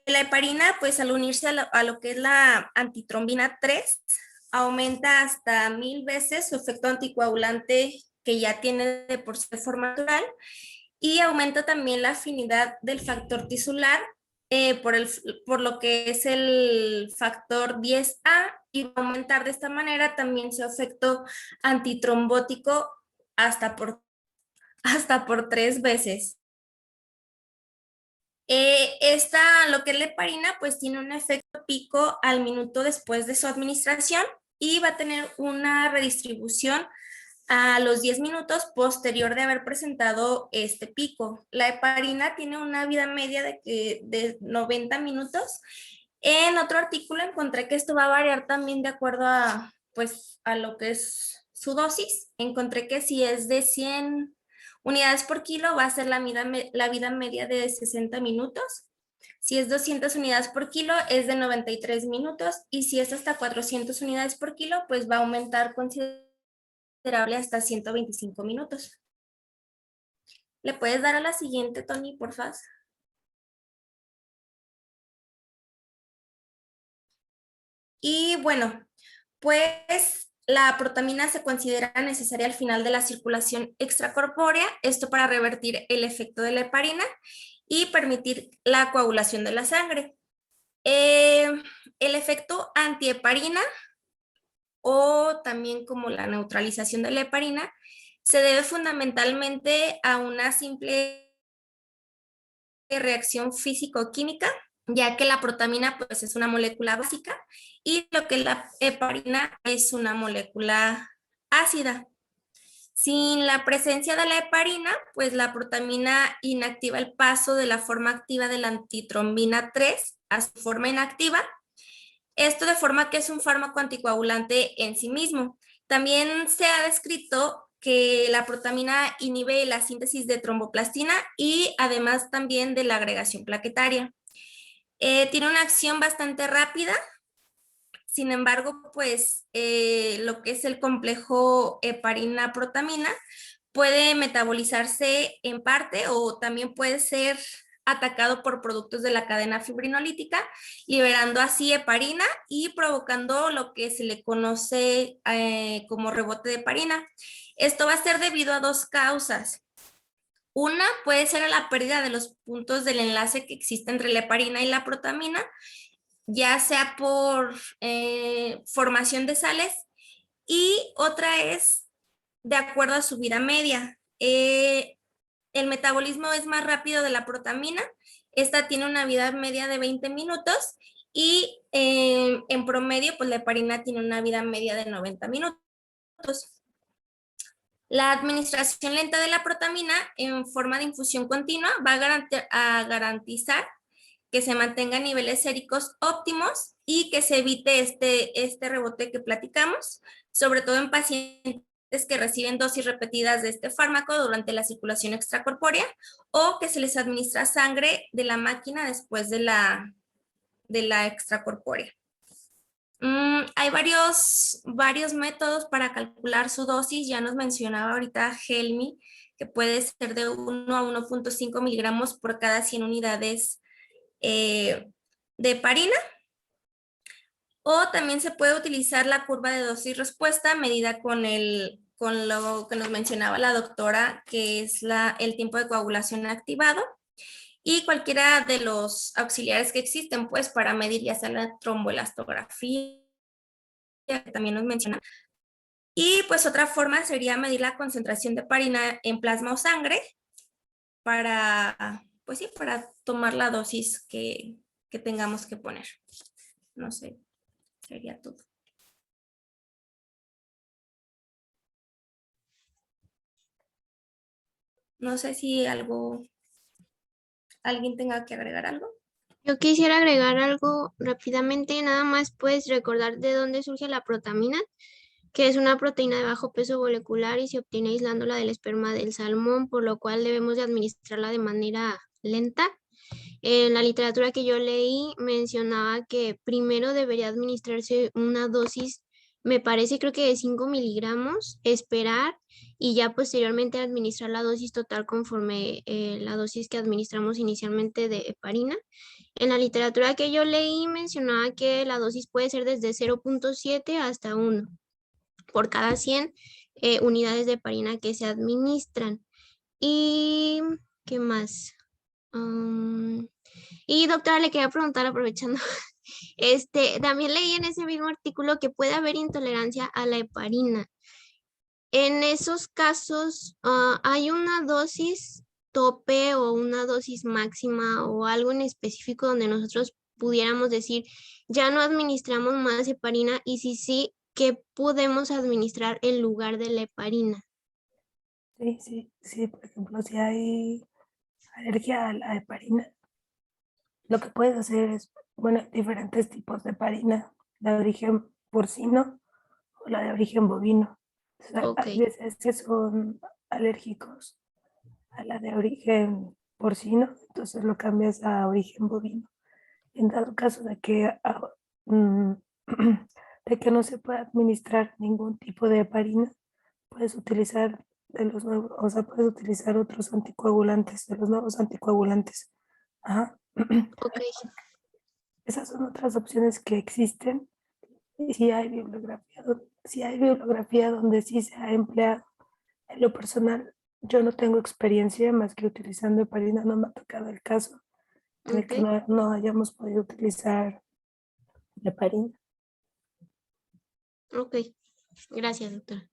La heparina, pues al unirse a lo que es la antitrombina 3, aumenta hasta 1000 veces su efecto anticoagulante que ya tiene de por sí de forma natural y aumenta también la afinidad del factor tisular por lo que es el factor 10A y va a aumentar de esta manera también su efecto antitrombótico hasta por 3 veces. Lo que es la heparina, pues tiene un efecto pico al minuto después de su administración y va a tener una redistribución a los 10 minutos posterior de haber presentado este pico. La heparina tiene una vida media de 90 minutos. En otro artículo encontré que esto va a variar también de acuerdo pues, a lo que es su dosis. Encontré que si es de 100 unidades por kilo, va a ser la vida media de 60 minutos. Si es 200 unidades por kilo, es de 93 minutos. Y si es hasta 400 unidades por kilo, pues va a aumentar considerable hasta 125 minutos. ¿Le puedes dar a la siguiente, Tony, por favor? Y bueno, pues la protamina se considera necesaria al final de la circulación extracorpórea, esto para revertir el efecto de la heparina y permitir la coagulación de la sangre. El efecto antiheparina, o también como la neutralización de la heparina, se debe fundamentalmente a una simple reacción físico-química, ya que la protamina pues, es una molécula básica y lo que la heparina es una molécula ácida. Sin la presencia de la heparina, pues la protamina inactiva el paso de la forma activa de la antitrombina 3 a su forma inactiva. Esto de forma que es un fármaco anticoagulante en sí mismo. También se ha descrito que la protamina inhibe la síntesis de tromboplastina y además también de la agregación plaquetaria. Tiene una acción bastante rápida. Sin embargo, pues lo que es el complejo heparina-protamina puede metabolizarse en parte o también puede ser atacado por productos de la cadena fibrinolítica, liberando así heparina y provocando lo que se le conoce como rebote de heparina. Esto va a ser debido a dos causas. Una puede ser la pérdida de los puntos del enlace que existe entre la heparina y la protamina, ya sea por formación de sales, y otra es de acuerdo a su vida media. El metabolismo es más rápido de la protamina. Esta tiene una vida media de 20 minutos y en promedio, pues la heparina tiene una vida media de 90 minutos. La administración lenta de la protamina en forma de infusión continua va a garantizar que se mantengan niveles séricos óptimos y que se evite este rebote que platicamos, sobre todo en pacientes que reciben dosis repetidas de este fármaco durante la circulación extracorpórea o que se les administra sangre de la máquina después de la extracorpórea. Hay varios métodos para calcular su dosis. Ya nos mencionaba ahorita Helmi, que puede ser de 1 a 1.5 miligramos por cada 100 unidades de heparina. O también se puede utilizar la curva de dosis-respuesta medida con lo que nos mencionaba la doctora, que es el tiempo de coagulación activado, y cualquiera de los auxiliares que existen, pues, para medir ya sea la tromboelastografía, que también nos menciona. Y pues otra forma sería medir la concentración de heparina en plasma o sangre para, pues sí, para tomar la dosis que tengamos que poner. No sé, sería todo. No sé si alguien tenga que agregar algo. Yo quisiera agregar algo rápidamente, nada más puedes recordar de dónde surge la protamina, que es una proteína de bajo peso molecular y se obtiene aislándola del esperma del salmón, por lo cual debemos de administrarla de manera lenta. En la literatura que yo leí mencionaba que primero debería administrarse una dosis, me parece creo que de 5 miligramos, esperar y ya posteriormente administrar la dosis total conforme la dosis que administramos inicialmente de heparina. En la literatura que yo leí mencionaba que la dosis puede ser desde 0.7 hasta 1 por cada 100 unidades de heparina que se administran. ¿Y qué más? Y doctora, le quería preguntar, aprovechando, también leí en ese mismo artículo que puede haber intolerancia a la heparina. En esos casos, ¿hay una dosis tope o una dosis máxima o algo en específico donde nosotros pudiéramos decir, ya no administramos más heparina? Y si sí, ¿qué podemos administrar en lugar de la heparina? Sí, por ejemplo, si hay alergia a la heparina, lo que puedes hacer es, bueno, diferentes tipos de heparina, la de origen porcino o la de origen bovino. Entonces, Ok. hay veces que son alérgicos a la de origen porcino, entonces lo cambias a origen bovino. En dado caso de que, de que no se pueda administrar ningún tipo de heparina, puedes utilizar de los nuevos, o sea, puedes utilizar otros anticoagulantes, de los nuevos anticoagulantes. Ajá. Ok. Esas son otras opciones que existen. Y sí hay bibliografía si hay bibliografía donde sí se ha empleado. En lo personal, yo no tengo experiencia más que utilizando heparina, no me ha tocado el caso en el que Ok, no hayamos podido utilizar heparina. ok. Gracias, doctora.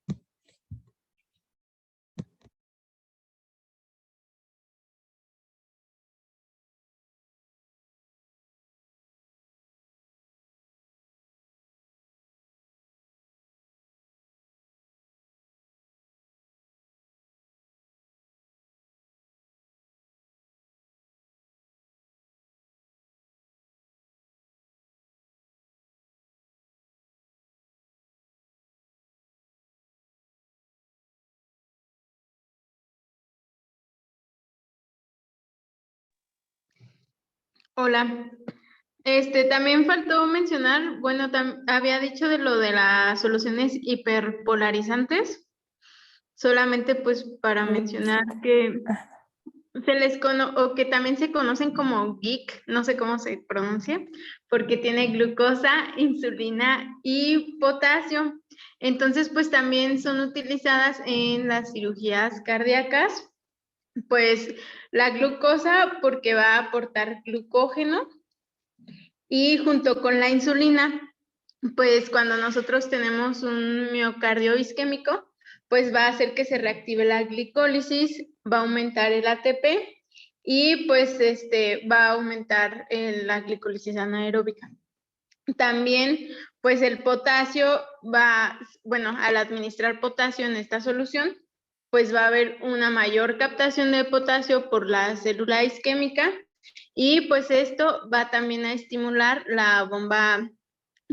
Hola. También faltó mencionar, bueno, había dicho de lo de las soluciones hiperpolarizantes, solamente pues para mencionar Interesante. que Ah, o que también se conocen como GIC, no sé cómo se pronuncia, porque tiene glucosa, insulina y potasio. Entonces, pues también son utilizadas en las cirugías cardíacas, pues la glucosa porque va a aportar glucógeno y junto con la insulina, pues cuando nosotros tenemos un miocardio isquémico, pues va a hacer que se reactive la glicólisis, va a aumentar el ATP y pues va a aumentar la glicólisis anaeróbica. También, pues el potasio bueno, al administrar potasio en esta solución, pues va a haber una mayor captación de potasio por la célula isquémica y pues esto va también a estimular la bomba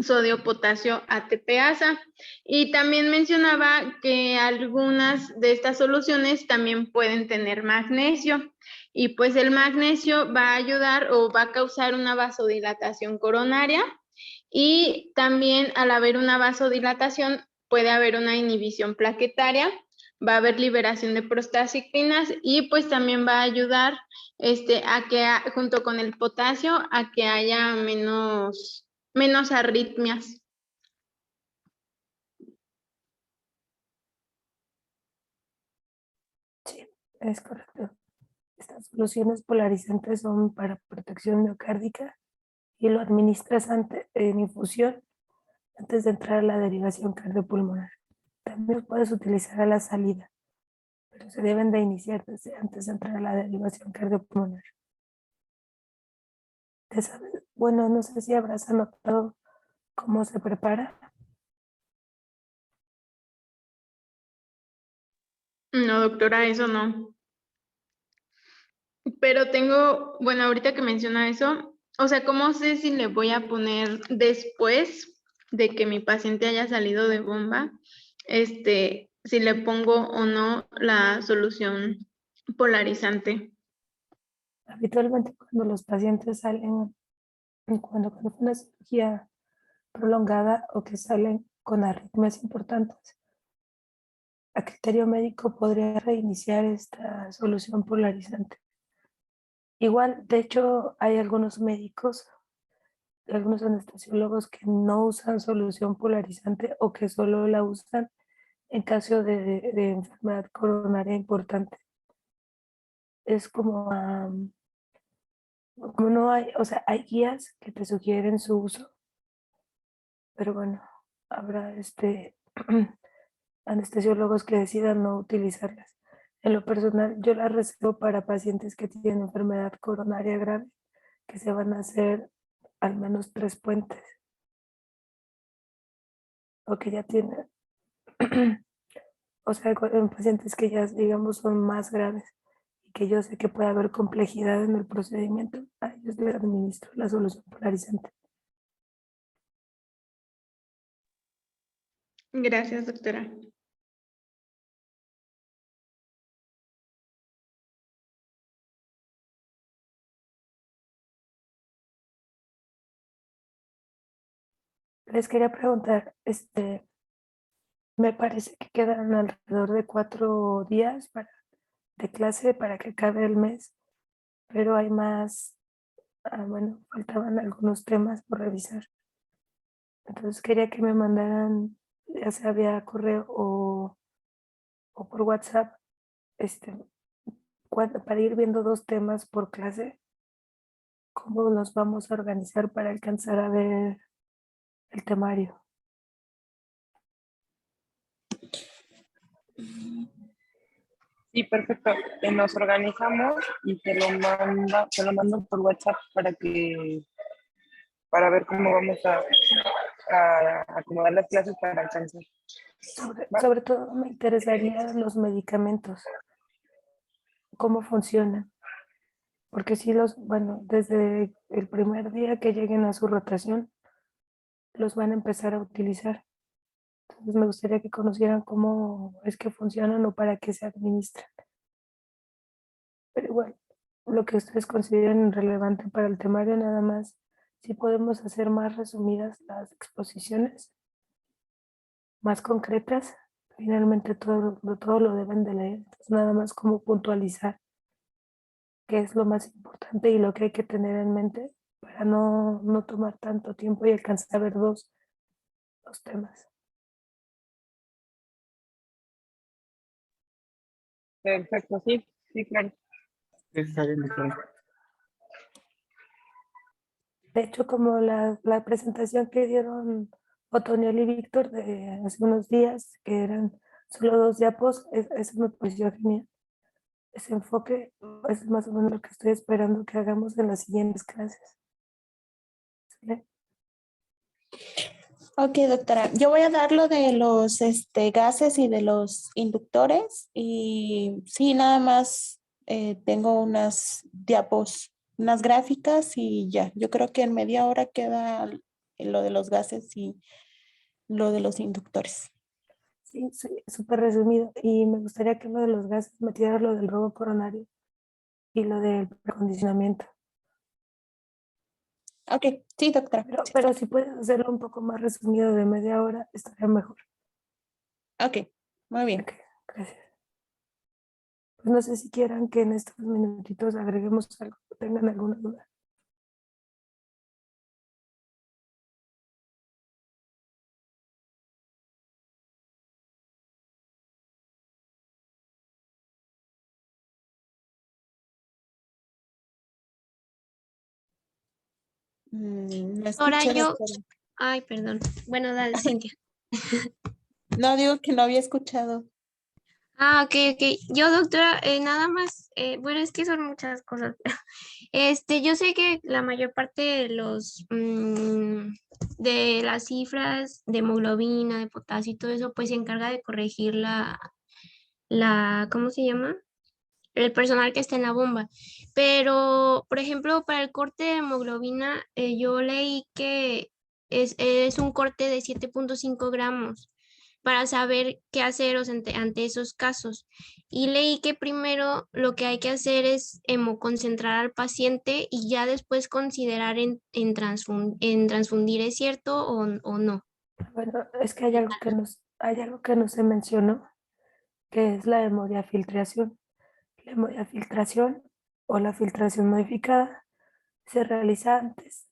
sodio-potasio ATPasa. Y también mencionaba que algunas de estas soluciones también pueden tener magnesio. Y pues el magnesio va a ayudar o va a causar una vasodilatación coronaria. Y también al haber una vasodilatación puede haber una inhibición plaquetaria, va a haber liberación de prostaglandinas y pues también va a ayudar a que junto con el potasio a que haya menos arritmias. sí, es correcto. Estas soluciones polarizantes son para protección miocárdica y lo administras en infusión antes de entrar a la derivación cardiopulmonar. También lo puedes utilizar a la salida, pero se deben de iniciar antes de entrar a la derivación cardiopulmonar. Bueno, no sé si habrás anotado cómo se prepara. No, doctora, eso no. Pero tengo, bueno, ahorita que menciona eso, o sea, ¿cómo sé si le voy a poner después de que mi paciente haya salido de bomba, si le pongo o no la solución polarizante? Habitualmente cuando los pacientes salen, cuando fue una cirugía prolongada o que salen con arritmias importantes, a criterio médico podría reiniciar esta solución polarizante. Igual, de hecho, hay algunos médicos, algunos anestesiólogos que no usan solución polarizante o que solo la usan en caso de enfermedad coronaria importante. Es como no hay, o sea, hay guías que te sugieren su uso, pero bueno, habrá anestesiólogos que decidan no utilizarlas. En lo personal, yo las reservo para pacientes que tienen enfermedad coronaria grave, que se van a hacer al menos 3 puentes, o que ya tienen, o sea, en pacientes que ya, digamos, son más graves y que yo sé que puede haber complejidad en el procedimiento, a ellos les administro la solución polarizante. Gracias, doctora. Les quería preguntar, me parece que quedan alrededor de 4 días de clase para que acabe el mes, pero hay más, bueno, faltaban algunos temas por revisar. Entonces quería que me mandaran ya sea vía correo o por WhatsApp, para ir viendo 2 temas por clase, cómo nos vamos a organizar para alcanzar a ver el temario. Sí, perfecto. Nos organizamos y te lo mando por WhatsApp para ver cómo vamos a acomodar las clases para alcanzar. ¿Va? Sobre todo me interesarían los medicamentos, cómo funcionan. Porque si bueno, desde el primer día que lleguen a su rotación, los van a empezar a utilizar. Entonces me gustaría que conocieran cómo es que funcionan o para qué se administran. Pero igual, lo que ustedes consideren relevante para el temario, nada más, si podemos hacer más resumidas las exposiciones, más concretas, finalmente todo lo deben de leer. Entonces nada más como puntualizar qué es lo más importante y lo que hay que tener en mente para no tomar tanto tiempo y alcanzar a ver dos temas. Perfecto, sí, sí, claro. Está bien, doctora. De hecho, como la presentación que dieron Otoniel y Víctor de hace unos días, que eran solo 2 diapos, eso me pareció genial. Ese enfoque es más o menos lo que estoy esperando que hagamos en las siguientes clases. ¿Sale? Ok, doctora. Yo voy a dar lo de los gases y de los inductores. Y sí, nada más tengo unas diapos, unas gráficas y ya. Yo creo que en media hora queda lo de los gases y lo de los inductores. Sí, súper resumido. Y me gustaría que lo de los gases metiera lo del robo coronario y lo del precondicionamiento. Ok, sí, doctora. Pero si puedes hacerlo un poco más resumido de media hora, estaría mejor. Ok, muy bien. Ok, gracias. Pues no sé si quieran que en estos minutitos agreguemos algo, tengan alguna duda. No Ahora escuché, yo, doctora. ay, perdón. Bueno, dale, Cintia. No, digo que no había escuchado. Ah, ok, ok. Yo, doctora, nada más, bueno, es que son muchas cosas. Yo sé que la mayor parte de de las cifras de hemoglobina, de potasio y todo eso, pues se encarga de corregir ¿cómo se llama? El personal que está en la bomba. Pero, por ejemplo, para el corte de hemoglobina, yo leí que es un corte de 7.5 gramos para saber qué hacer ante esos casos. Y leí que primero lo que hay que hacer es hemoconcentrar al paciente y ya después considerar en transfundir, ¿es cierto o no? Bueno, es que hay algo que no se mencionó, que es la hemodiafiltración. La hemodiafiltración o la filtración modificada se realiza antes,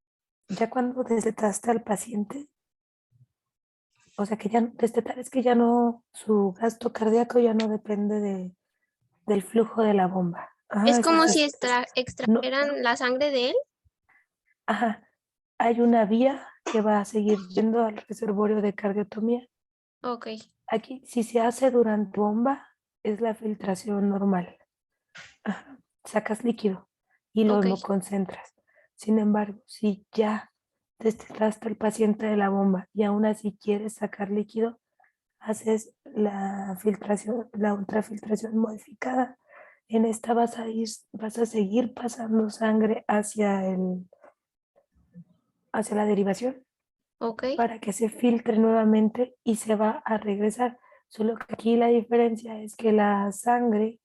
ya cuando destetaste al paciente. O sea que ya destetar es que ya no, su gasto cardíaco ya no depende del flujo de la bomba. Es Ajá, como si no, extrajeran la sangre de él. ajá, hay una vía que va a seguir yendo al reservorio de cardiotomía. Ok, Aquí, si se hace durante bomba, es la filtración normal. Ajá, sacas líquido y lo ok, hemoconcentras. Sin embargo, si ya destetaste al paciente de la bomba y aún así quieres sacar líquido, haces la filtración, la ultrafiltración modificada. En esta vas a seguir pasando sangre hacia la derivación ok, para que se filtre nuevamente y se va a regresar. Solo que aquí la diferencia es que la sangre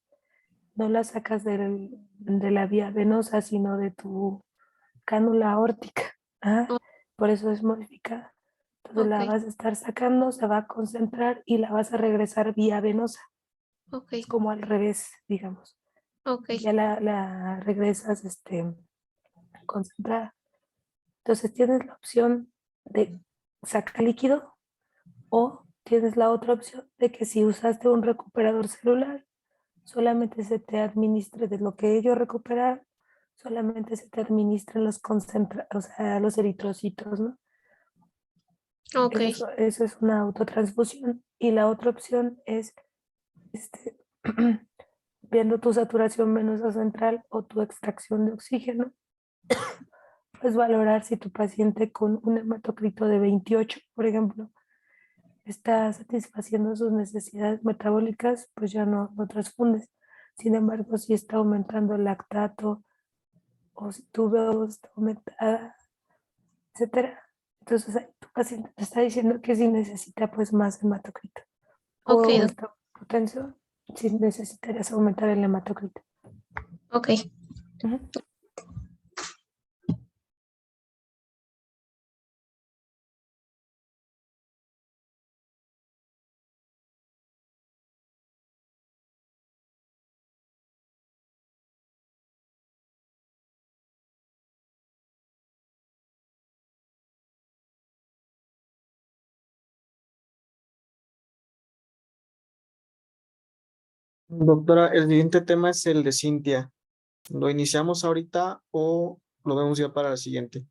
no la sacas de la vía venosa, sino de tu cánula aórtica. Ah, o- por eso es modificada. Entonces ok, la vas a estar sacando, se va a concentrar y la vas a regresar vía venosa. ok, Es como al revés, digamos. ok, Ya la regresas concentrada. Entonces tienes la opción de sacar líquido o tienes la otra opción de que si usaste un recuperador celular, solamente se te administre de lo que ellos recuperaron, solamente se te administran o sea, los eritrocitos, ¿no? Ok, Eso es una autotransfusión. Y la otra opción es, este, viendo tu saturación venosa central o tu extracción de oxígeno, pues valorar si tu paciente con un hematocrito de 28, por ejemplo, está satisfaciendo sus necesidades metabólicas, pues ya no transfundes. Sin embargo, si está aumentando el lactato o si tu VO está aumentada, etcétera. Entonces ahí tu paciente te está diciendo que si necesita pues más hematocrito ok, o está hipotenso, si necesitarías aumentar el hematocrito. ok. Ujú. Doctora, el siguiente tema es el de Cintia. ¿Lo iniciamos ahorita o lo vemos ya para la siguiente?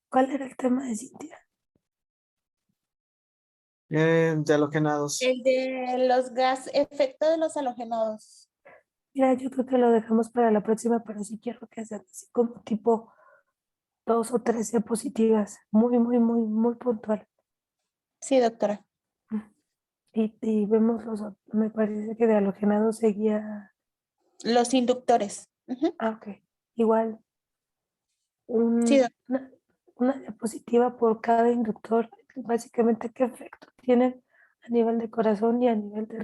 ¿Cuál era el tema de Cintia? De halogenados. El de los efecto de los halogenados. Mira, yo creo que lo dejamos para la próxima, pero sí quiero que sea así como tipo 2 o 3 diapositivas, muy puntual. Sí, doctora. Y vemos me parece que de halogenados seguía, Los inductores. Ujú. ok, igual Sí, una diapositiva por cada inductor, básicamente qué efecto tienen a nivel de corazón y a nivel de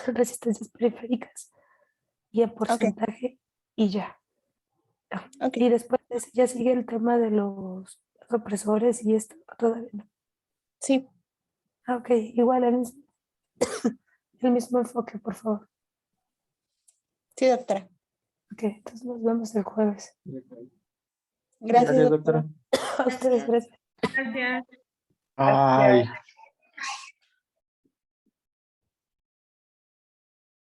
resistencias periféricas y en porcentaje y ya. ok. Y después de ese ya sigue el tema de los represores y esto todavía no. Sí, Ok, igual el mismo enfoque, por favor. sí, doctora. Ok, entonces nos vemos el jueves. Gracias, Gracias, doctora. doctora. A ustedes, gracias. Gracias. Ay.